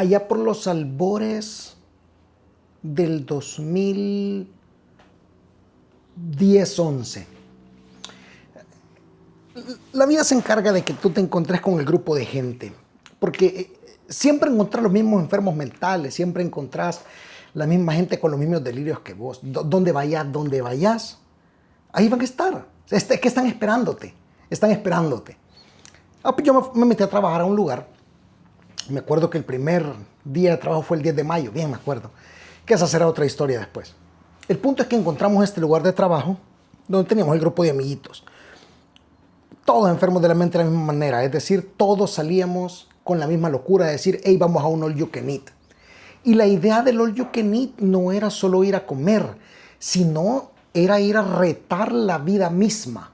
allá por los albores del 2010-11. La vida se encarga de que tú te encontres con el grupo de gente, porque siempre encontrás los mismos enfermos mentales, siempre encontrás la misma gente con los mismos delirios que vos. Donde vayas, ahí van a estar. Que están esperándote, Pues yo me metí a trabajar a un lugar. Me acuerdo que el primer día de trabajo fue el 10 de mayo, bien me acuerdo. Que esa será otra historia después. El punto es que encontramos este lugar de trabajo donde teníamos el grupo de amiguitos. Todos enfermos de la mente de la misma manera, es decir, todos salíamos con la misma locura de decir, hey, vamos a un all you can eat. Y la idea del all you can eat no era solo ir a comer, sino era ir a retar la vida misma.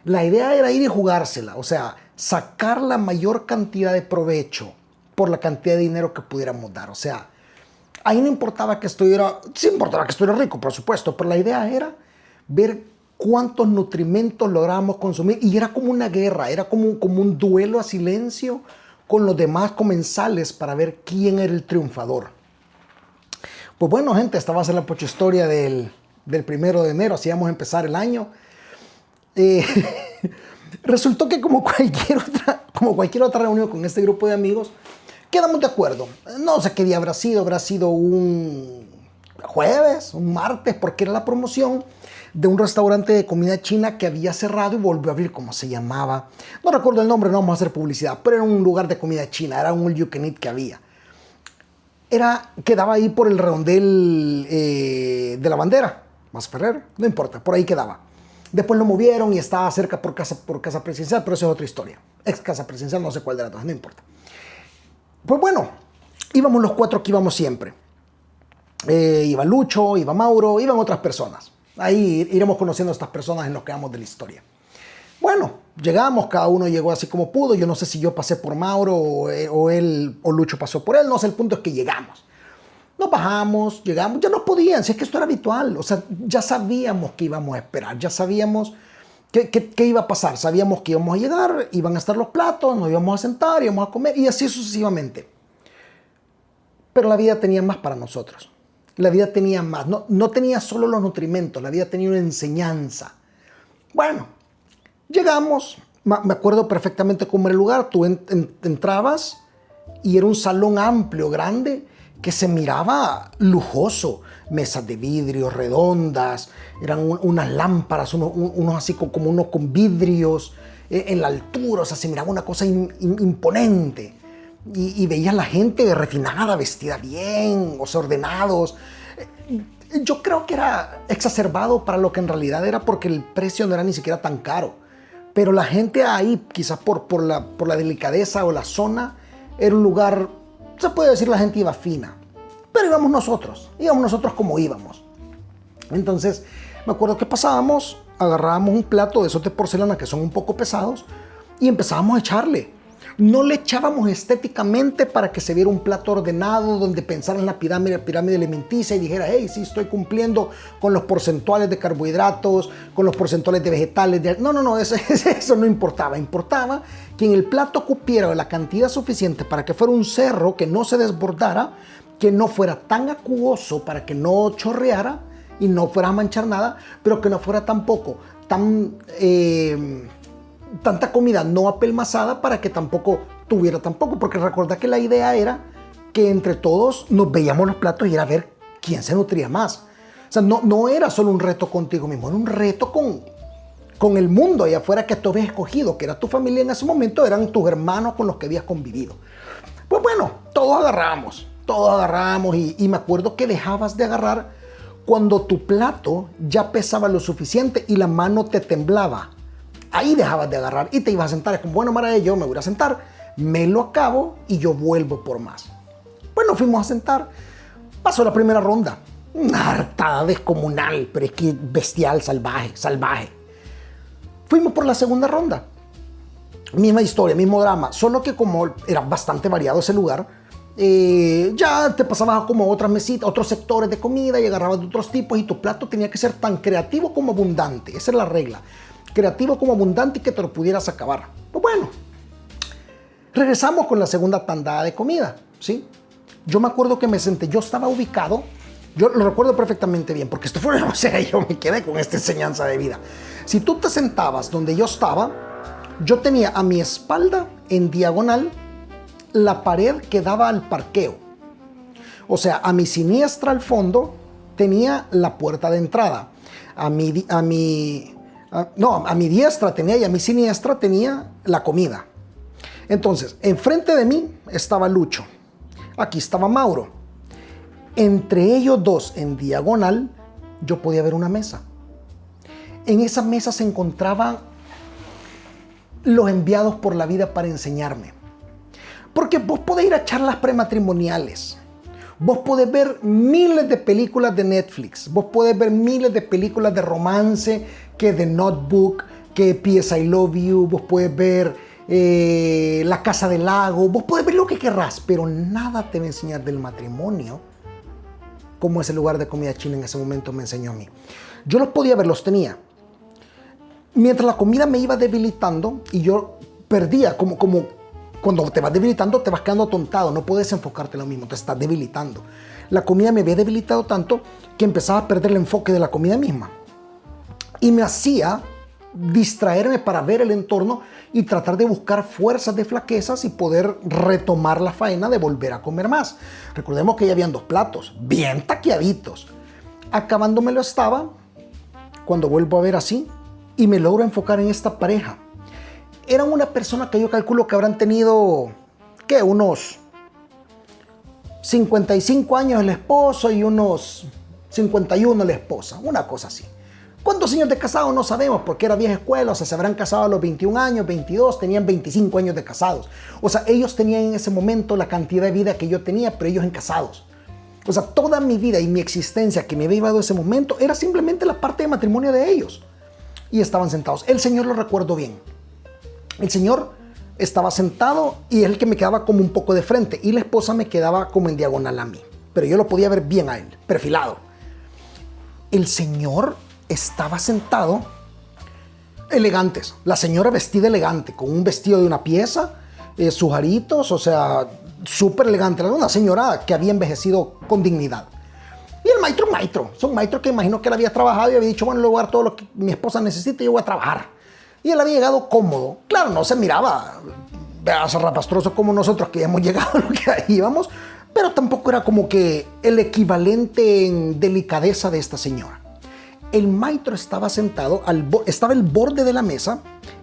La idea era ir y jugársela, o sea, sacar la mayor cantidad de provecho por la cantidad de dinero que pudiéramos dar. O sea, ahí no importaba que estuviera, sí importaba que estuviera rico, por supuesto, pero la idea era ver cuántos nutrimentos lográbamos consumir. Y era como una guerra, era como un duelo a silencio con los demás comensales para ver quién era el triunfador. Pues bueno, gente, esta va a ser la pocha historia del 1 de enero, así vamos a empezar el año. Resultó que como cualquier otra reunión con este grupo de amigos, quedamos de acuerdo. No sé qué día habrá sido un jueves, un martes, porque era la promoción de un restaurante de comida china que había cerrado y volvió a abrir. ¿Cómo se llamaba? No recuerdo el nombre, no vamos a hacer publicidad, pero era un lugar de comida china, era un all you can eat que había. Quedaba ahí por el redondel de la Bandera, Masferrer, no importa, por ahí quedaba. Después lo movieron y estaba cerca por casa presidencial, pero eso es otra historia. Ex casa presidencial, no sé cuál de las dos, no importa. Pues bueno, íbamos los 4 que íbamos siempre. Iba Lucho, iba Mauro, iban otras personas. Ahí iremos conociendo a estas personas en lo que vamos de la historia. Bueno, llegamos, cada uno llegó así como pudo. Yo no sé si yo pasé por Mauro o él o Lucho pasó por él. No sé, el punto es que llegamos. Nos bajamos, llegamos, ya no podían, si es que esto era habitual. O sea, ya sabíamos que íbamos a esperar, ya sabíamos qué iba a pasar. Sabíamos que íbamos a llegar, iban a estar los platos, nos íbamos a sentar, íbamos a comer y así sucesivamente. Pero la vida tenía más para nosotros. La vida tenía más, no tenía solo los nutrimentos, la vida tenía una enseñanza. Bueno, llegamos, me acuerdo perfectamente cómo era el lugar. Tú entrabas y era un salón amplio, grande, que se miraba lujoso. Mesas de vidrio redondas, eran unas lámparas, unos así como unos con vidrios en la altura. O sea, se miraba una cosa imponente. Y veías la gente refinada, vestida bien, o sea, ordenados. Yo creo que era exacerbado para lo que en realidad era, porque el precio no era ni siquiera tan caro. Pero la gente ahí, quizás por la delicadeza o la zona, era un lugar, se puede decir, la gente iba fina. Pero íbamos nosotros como íbamos. Entonces, me acuerdo que pasábamos, agarrábamos un plato de esos de porcelana que son un poco pesados y empezábamos a echarle. No le echábamos estéticamente para que se viera un plato ordenado donde pensara en la pirámide alimenticia y dijera, hey, sí, estoy cumpliendo con los porcentuales de carbohidratos, con los porcentuales de vegetales. No, eso no importaba. Importaba que en el plato cupiera la cantidad suficiente para que fuera un cerro que no se desbordara, que no fuera tan acuoso para que no chorreara y no fuera a manchar nada, pero que no fuera tampoco tanta comida no apelmazada para que tampoco tuviera porque recuerda que la idea era que entre todos nos veíamos los platos y era ver quién se nutría más. O sea, no era solo un reto contigo mismo, era un reto con el mundo allá afuera que tú habías escogido, que era tu familia en ese momento, eran tus hermanos con los que habías convivido. Pues bueno, todos agarramos y me acuerdo que dejabas de agarrar cuando tu plato ya pesaba lo suficiente y la mano te temblaba. Ahí dejabas de agarrar y te ibas a sentar. Es como, bueno, Mara, yo me voy a sentar, me lo acabo y yo vuelvo por más. Bueno, fuimos a sentar. Pasó la primera ronda. Una hartada descomunal, pero es que bestial, salvaje. Fuimos por la segunda ronda. Misma historia, mismo drama. Solo que como era bastante variado ese lugar, ya te pasabas a como otras mesitas, otros sectores de comida y agarrabas de otros tipos y tu plato tenía que ser tan creativo como abundante. Esa es la regla. Creativo como abundante y que te lo pudieras acabar. Pues bueno, regresamos con la segunda tandada de comida, ¿sí? Yo me acuerdo que me senté, yo estaba ubicado, yo lo recuerdo perfectamente bien, porque esto fue, o sea, yo me quedé con esta enseñanza de vida. Si tú te sentabas donde yo estaba, yo tenía a mi espalda en diagonal la pared que daba al parqueo. O sea, a mi siniestra al fondo tenía la puerta de entrada. A mi diestra tenía y a mi siniestra tenía la comida. Entonces, enfrente de mí estaba Lucho. Aquí estaba Mauro. Entre ellos dos, en diagonal, yo podía ver una mesa. En esa mesa se encontraban los enviados por la vida para enseñarme. Porque vos podés ir a charlas prematrimoniales. Vos podés ver miles de películas de Netflix. Vos podés ver miles de películas de romance, que The Notebook, que P.S. I Love You. Vos podés ver La Casa del Lago. Vos podés ver lo que querrás, pero nada te va a enseñar del matrimonio como ese lugar de comida china en ese momento me enseñó a mí. Yo los podía ver, los tenía. Mientras la comida me iba debilitando y yo perdía, como cuando te vas debilitando, te vas quedando atontado, no puedes enfocarte en lo mismo, te estás debilitando. La comida me había debilitado tanto que empezaba a perder el enfoque de la comida misma. Y me hacía distraerme para ver el entorno y tratar de buscar fuerzas de flaquezas y poder retomar la faena de volver a comer más. Recordemos que ya habían 2 platos, bien taqueaditos. Acabándomelo estaba, cuando vuelvo a ver así, y me logro enfocar en esta pareja. Eran una persona que yo calculo que habrán tenido, ¿qué? Unos 55 años el esposo y unos 51 la esposa, una cosa así. ¿Cuántos años de casado? No sabemos, porque era vieja escuela, o sea, se habrán casado a los 21 años, 22, tenían 25 años de casados. O sea, ellos tenían en ese momento la cantidad de vida que yo tenía, pero ellos en casados. O sea, toda mi vida y mi existencia que me había llevado a ese momento era simplemente la parte de matrimonio de ellos. Y estaban sentados. El señor lo recuerdo bien. El señor estaba sentado y es el que me quedaba como un poco de frente y la esposa me quedaba como en diagonal a mí. Pero yo lo podía ver bien a él, perfilado. El señor estaba sentado elegantes. La señora vestida elegante, con un vestido de una pieza, sus aritos, o sea, súper elegante. Era una señora que había envejecido con dignidad. Y el maestro, son maestros que imagino que él había trabajado y había dicho, bueno, le voy a dar todo lo que mi esposa necesita y yo voy a trabajar. Y él había llegado cómodo. Claro, no se miraba zarrapastroso como nosotros que hemos llegado a lo que ahí íbamos, pero tampoco era como que el equivalente en delicadeza de esta señora. El maestro estaba sentado, estaba el borde de la mesa,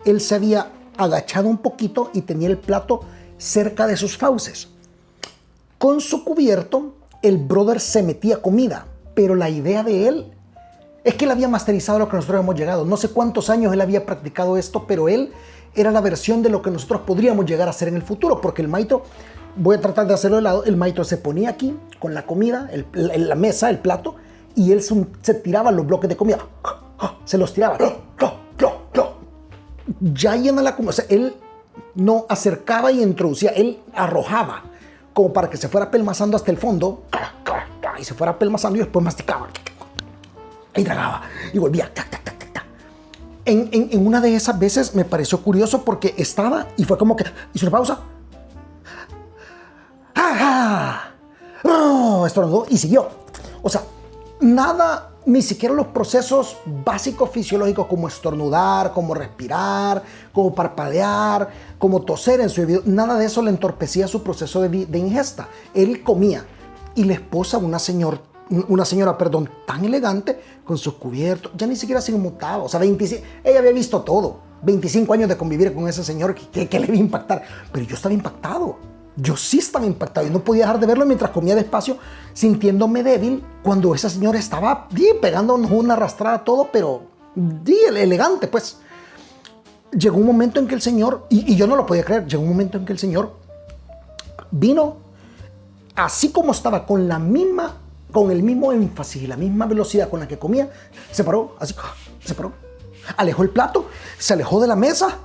él se había agachado un poquito y tenía el plato cerca de sus fauces. Con su cubierto, el brother se metía comida, pero la idea de él es que él había masterizado lo que nosotros hemos llegado. No sé cuántos años él había practicado esto, pero él era la versión de lo que nosotros podríamos llegar a hacer en el futuro, porque el maestro, voy a tratar de hacerlo de lado, el maestro se ponía aquí con la comida, la mesa, el plato, y él se tiraba los bloques de comida, se los tiraba, ya llena la comida, o sea, él no acercaba y introducía, él arrojaba, como para que se fuera pelmazando hasta el fondo, y se fuera pelmazando y después masticaba, y tragaba, y volvía, En una de esas veces me pareció curioso porque estaba y fue como que hizo una pausa, estornudó y siguió. O sea, nada, ni siquiera los procesos básicos fisiológicos como estornudar, como respirar, como parpadear, como toser en su bebido, nada de eso le entorpecía su proceso de ingesta. Él comía y la esposa, una señora, tan elegante, con sus cubiertos, ya ni siquiera se inmutaba. O sea, ella había visto todo. 25 años de convivir con ese señor, que le iba a impactar. Pero yo estaba impactado. Yo sí estaba impactado y no podía dejar de verlo mientras comía despacio, sintiéndome débil cuando esa señora estaba pegándonos una arrastrada todo, pero elegante, pues. Llegó un momento en que el señor, y yo no lo podía creer, llegó un momento en que el señor vino, así como estaba, con el mismo énfasis y la misma velocidad con la que comía, se paró, así, se paró, alejó el plato, se alejó de la mesa,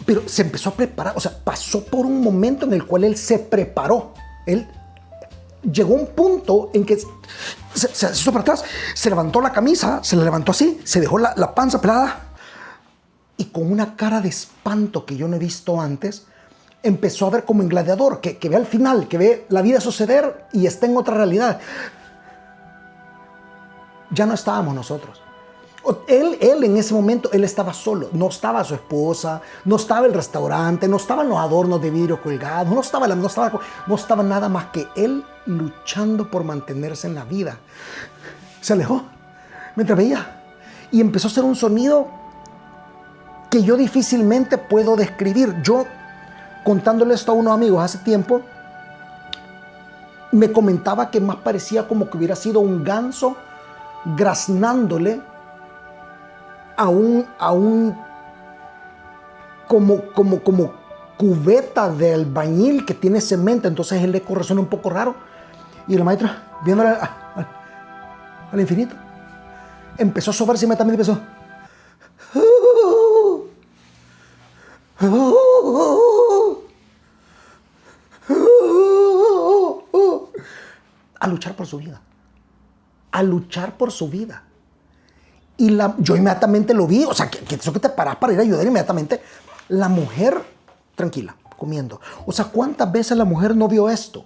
pero se empezó a preparar, o sea, pasó por un momento en el cual él se preparó. Él llegó a un punto en que se hizo para atrás, se levantó la camisa, se la levantó así, se dejó la panza pelada y con una cara de espanto que yo no he visto antes, empezó a ver como en Gladiador, que ve al final, que ve la vida suceder y está en otra realidad. Ya no estábamos nosotros. Él en ese momento, él estaba solo. No estaba su esposa, no estaba el restaurante, no estaban los adornos de vidrio colgados, no estaba nada más que él luchando por mantenerse en la vida. Se alejó mientras veía y empezó a hacer un sonido que yo difícilmente puedo describir. Yo, contándole esto a unos amigos hace tiempo, me comentaba que más parecía como que hubiera sido un ganso graznándole a un como cubeta de albañil que tiene cemento. Entonces el eco resuena un poco raro y el maestro, viéndole al infinito, empezó a sobarse inmediatamente, empezó a luchar por su vida, a luchar por su vida. Y yo inmediatamente lo vi, o sea, que eso que te paras para ir a ayudar inmediatamente. La mujer, tranquila, comiendo. O sea, ¿cuántas veces la mujer no vio esto?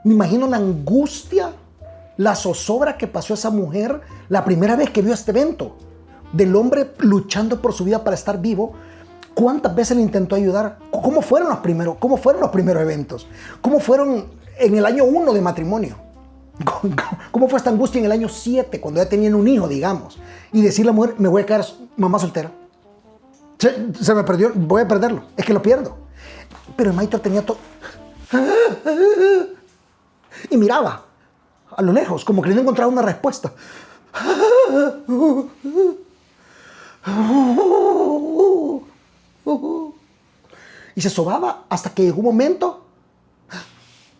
Me imagino la angustia, la zozobra que pasó esa mujer la primera vez que vio este evento. Del hombre luchando por su vida para estar vivo. ¿Cuántas veces le intentó ayudar? ¿Cómo fueron los primeros eventos? ¿Cómo fueron en el año 1 de matrimonio? ¿Cómo fue esta angustia en el año 7, cuando ya tenían un hijo, digamos? Y decirle a la mujer, me voy a quedar mamá soltera. Se me perdió, voy a perderlo. Es que lo pierdo. Pero el maestro tenía todo. Y miraba a lo lejos, como queriendo encontrar una respuesta. Y se sobaba hasta que llegó un momento,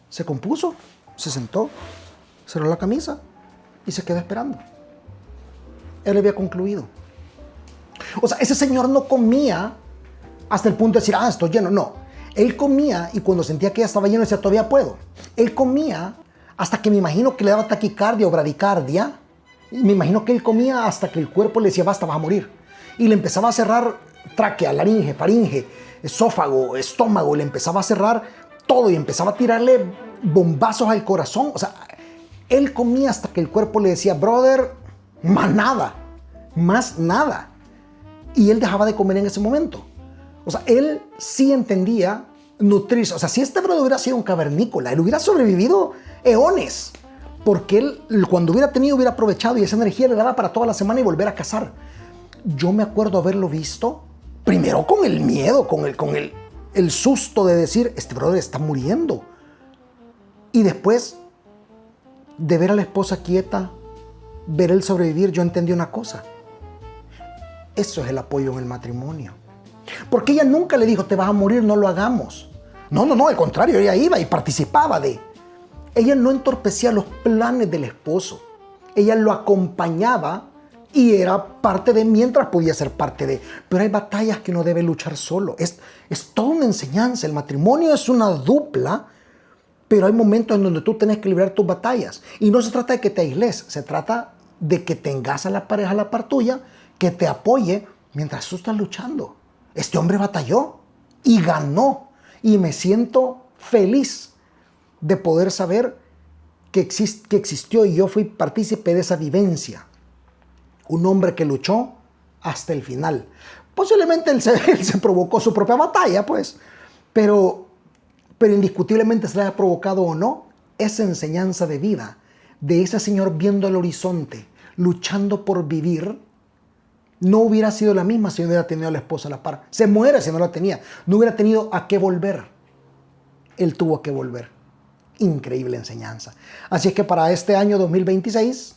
se compuso, se sentó, cerró la camisa y se quedó esperando. Él había concluido. O sea, ese señor no comía hasta el punto de decir, estoy lleno. No, él comía y cuando sentía que ya estaba lleno decía, todavía puedo. Él comía hasta que me imagino que le daba taquicardia o bradicardia. Y me imagino que él comía hasta que el cuerpo le decía, basta, vas a morir. Y le empezaba a cerrar tráquea, laringe, faringe, esófago, estómago. Le empezaba a cerrar todo y empezaba a tirarle bombazos al corazón. O sea, él comía hasta que el cuerpo le decía, brother, más nada. Y él dejaba de comer en ese momento. O sea, él sí entendía nutrirse. O sea, si este brother hubiera sido un cavernícola, él hubiera sobrevivido eones. Porque él, cuando hubiera tenido, hubiera aprovechado y esa energía le daba para toda la semana y volver a cazar. Yo me acuerdo haberlo visto, primero con el miedo, con el susto de decir, este brother está muriendo. Y después de ver a la esposa quieta, ver él sobrevivir, yo entendí una cosa. Eso es el apoyo en el matrimonio. Porque ella nunca le dijo, te vas a morir, no lo hagamos. No, al contrario, ella iba y participaba de. Ella no entorpecía los planes del esposo. Ella lo acompañaba y era parte de, mientras podía ser parte de. Pero hay batallas que uno debe luchar solo. Es toda una enseñanza. El matrimonio es una dupla, pero hay momentos en donde tú tienes que librar tus batallas. Y no se trata de que te aísles, se trata de que tengas a la pareja a la par tuya, que te apoye mientras tú estás luchando. Este hombre batalló y ganó. Y me siento feliz de poder saber que existió y yo fui partícipe de esa vivencia. Un hombre que luchó hasta el final. Posiblemente él se provocó su propia batalla, pues. Pero indiscutiblemente se le haya provocado o no, esa enseñanza de vida de ese señor viendo el horizonte, luchando por vivir, no hubiera sido la misma si no hubiera tenido a la esposa a la par. Se muere si no la tenía. No hubiera tenido a qué volver. Él tuvo que volver. Increíble enseñanza. Así es que para este año 2026,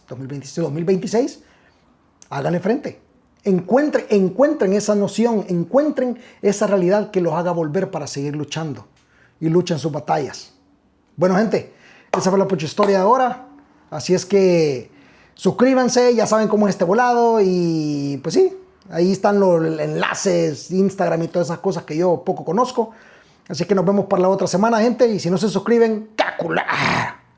háganle frente. Encuentren esa noción, encuentren esa realidad que los haga volver para seguir luchando. Y luchen sus batallas. Bueno, gente, esa fue la Pocho Historia de ahora. Así es que suscríbanse, ya saben cómo es este volado. Y pues sí, ahí están los enlaces, Instagram y todas esas cosas que yo poco conozco. Así que nos vemos para la otra semana, gente. Y si no se suscriben, ¡cacular!